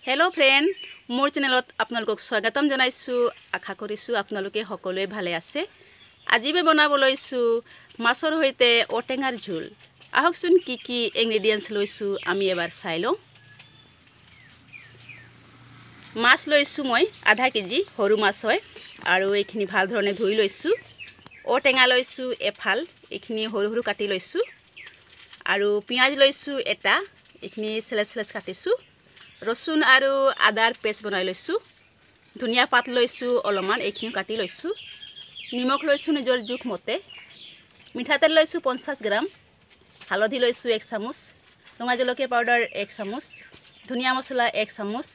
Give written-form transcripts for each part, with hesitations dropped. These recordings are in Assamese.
हेलो फ्रेंड मोर चेनेলত आपनालोকক स्वागतम जनाइछु आशा करिछु आपनालोके সকলোৱে ভালে আছে আজি মই বনাব লৈছো মাছৰ হৈতে ওটেঙাৰ ঝোল আহকচোন কি ইনগ্ৰেডিয়েন্টস লৈছো আমি এবাৰ চাই লওঁ মাছ লৈছো মই আধা কেজি সৰু মাছ হয় আৰু এইখিনি ভাল ধৰণে ধুই লৈছো ওটেঙা লৈছো এফাল এইখিনি সৰু সৰু কাটি লৈছো আৰু পিয়াজ লৈছো এটা এইখিনি স্লাইচ কাটিছো ৰসুন আৰু আদাৰ পেষ্ট বনাই লৈছো ধনিয়া পাত লৈছো অলমান এইখিনি কাটি লৈছো নিমখ লৈছো নিজৰ জোখ মতে মিঠাতেল লৈছো 50 গ্ৰাম হালধি লৈছো 1 চামুচ ৰঙা জলকীয়া পাউডাৰ 1 চামুচ ধনিয়া মছলা 1 চামুচ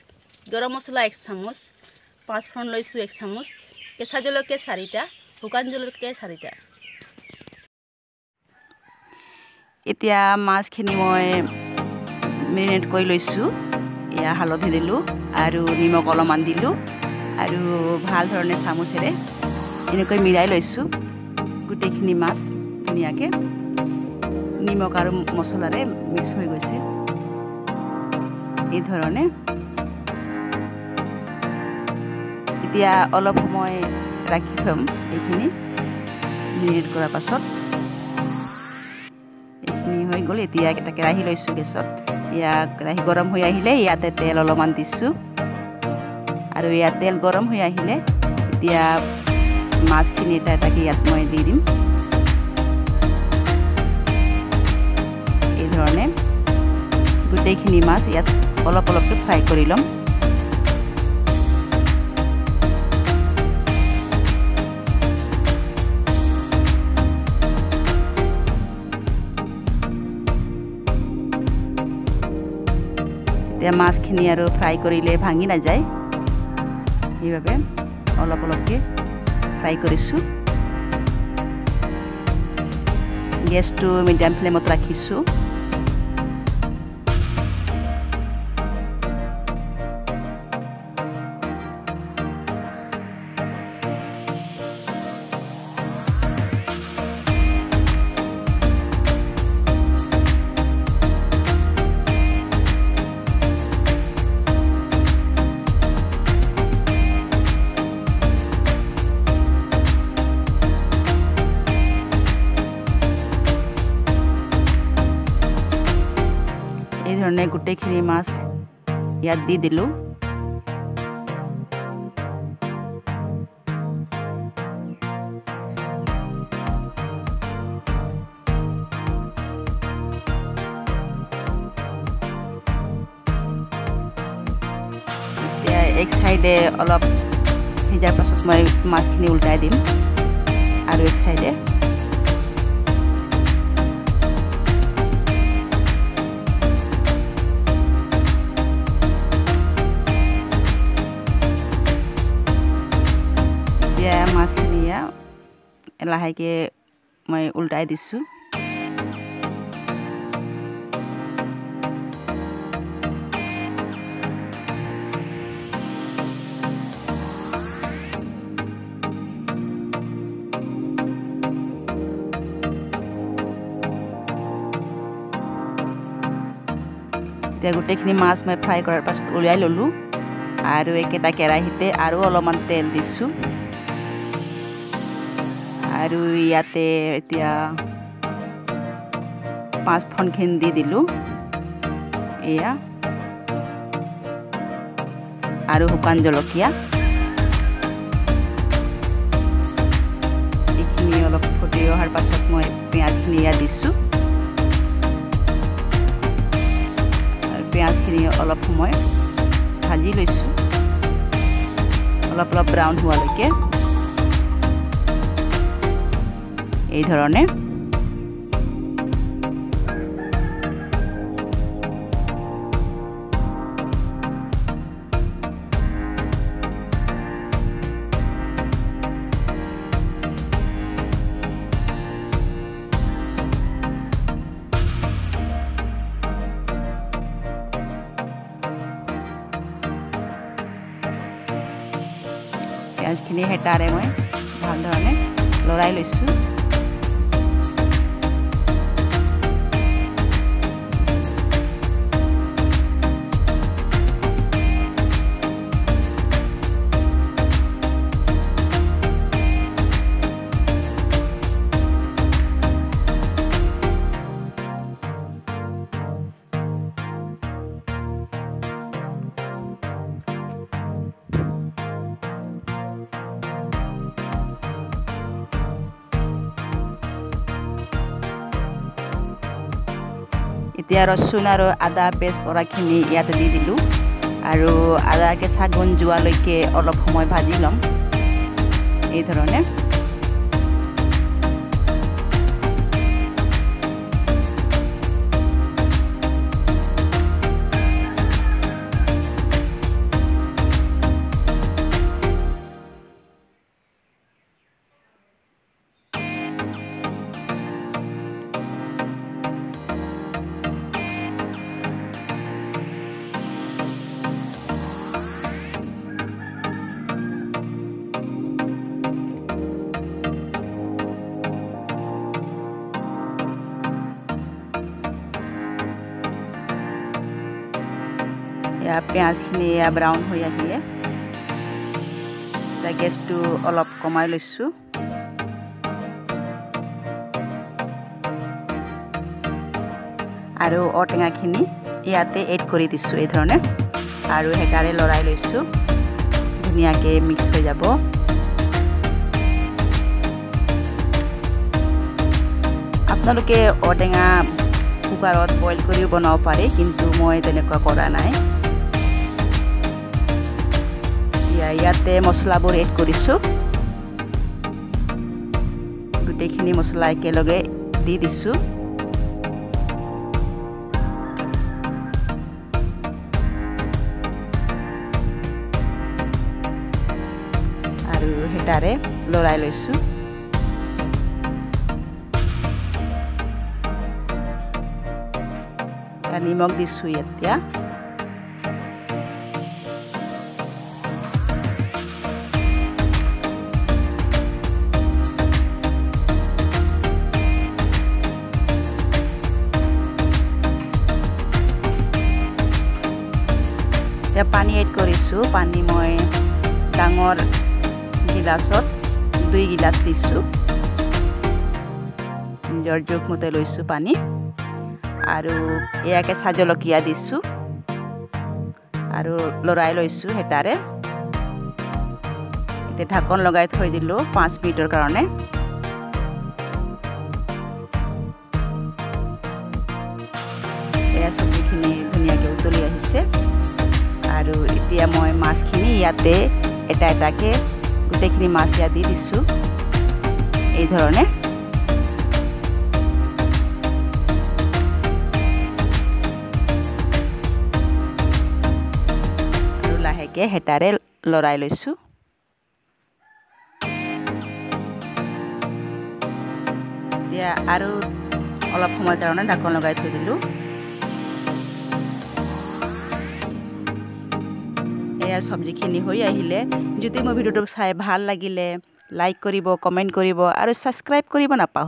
গৰম মছলা 1 চামুচ পাঁচফোৰণ লৈছো 1 চামুচ কেঁচা জলকীয়া 4টা শুকান জলকীয়া 4টা এতিয়া মাছখিনি মই মেৰিনেট কৰি লৈছো या हालधि दिलु आरु निमक अलमान दिलु आरु ভাল ধৰণে চামুচেৰে এনেকৈ মিলাই লৈছো গুটেখিনি মাছ ধুনিয়াকে নিমক আৰু মছলাৰে মিক্স হৈ গৈছে এই ধৰণে এতিয়া অলপ সময় ৰাখি থম এইখিনি মিনিট কৰাৰ পাছত এইখিনি হৈ গ'ল এতিয়া এটা কেৰাহী লৈছো গেছত या केराही गरम হৈ আহিলে ইয়াতে তেল অলমান দিছো আৰু ইয়া তেল গৰম হৈ আহিলে এতিয়া মাছখিনি এটা কি ইয়াত মই দি দিম এই ধৰণে গুটেখিনি মাছ ইয়াত অলপ অলপকে ফ্ৰাই কৰি লম মাছখিনি আৰু ফ্ৰাই কৰিলে ভাঙি না যায় এইভাবে অলপ অলপকে ফ্ৰাই কৰিছো গেছটো মিডিয়াম ফ্লেমত ৰাখিছো ধৰণে গুটেখিনি মাছ ইয়াত দি দিলো এতিয়া এক সাইডে অলপ হিজাৰ পাছত মই মাছখিনি উল্টাই দিম আৰু এক সাইডে মাছখিনিয়া লাহেকে মই উল্টাই দিছো এতিয়া গুটেখিনি মাছ মই ফ্ৰাই কৰাৰ পাছত উলিয়াই ললো আৰু একেটা কেৰাহীতে আৰু অলপমান তেল দিছো আৰু ইয়াতে এতিয়া পাঁচফোৰণ দি দিলো এয়া আৰু শুকান জলকীয়া এইখিনি অলপ ফুটি অহাৰ পাছত মই পিঁয়াজখিনি ইয়াত দিছো আৰু পিঁয়াজখিনি অলপ সময় ভাজি লৈছো অলপ অলপ ব্ৰাউন হোৱালৈকে এই ধৰণে পিঁয়াজখিনি হেতাৰে মই ভাল ধৰণে লৰাই লৈছো এতিয়া ৰচুন আৰু আদা পেষ্ট কৰাখিনি ইয়াতে দি দিলোঁ আৰু আদা কেঁচা গোন্ধ যোৱালৈকে অলপ সময় ভাজি ল'ম এই ধৰণে। পিঁয়াজখিনি ব্ৰাউন হৈ আহিলে গেছটো অলপ কমাই লৈছোঁ আৰু ঔটেঙাখিনি ইয়াতে এড কৰি দিছোঁ এই ধৰণে আৰু হেতাৰে লৰাই লৈছোঁ ধুনীয়াকৈ মিক্স হৈ যাব। আপোনালোকে ঔটেঙা কুকাৰত বইল কৰিও বনাব পাৰে, কিন্তু মই তেনেকুৱা কৰা নাই। ইয়াতে মছলাবোৰ এড কৰিছোঁ, গোটেইখিনি মছলা একেলগে দি দিছোঁ। আৰু হেতাৰে লৰাই লৈছোঁ। নিমখ দিছোঁ এতিয়া। পানী এড কৰিছোঁ। পানী মই ডাঙৰ গিলাচত 2 গিলাচ দিছোঁ। নিজৰ জোখমতে লৈছোঁ পানী আৰু এয়াকে কেঁচা জলকীয়া দিছোঁ আৰু লৰাই লৈছোঁ হেতাৰে। এতিয়া ঢাকন লগাই থৈ দিলোঁ 5 মিনিটৰ কাৰণে। এয়া চব্জিখিনি ধুনীয়াকৈ উতলি আহিছে আৰু এতিয়া মই মাছখিনি ইয়াতে এটা এটাকৈ গোটেইখিনি মাছ ইয়াত দি দিছোঁ এই ধৰণে। আৰু লাহেকৈ হেতাৰে লৰাই লৈছোঁ। এতিয়া আৰু অলপ সময়ৰ কাৰণে ঢাকন লগাই থৈ দিলোঁ। এয়া চব্জিখিনি হৈ আহিলে। যদি মোৰ ভিডিঅ'টো চাই ভাল লাগিলে লাইক কৰিব, কমেণ্ট কৰিব আৰু ছাবস্ক্ৰাইব কৰিব নাপাহৰিব।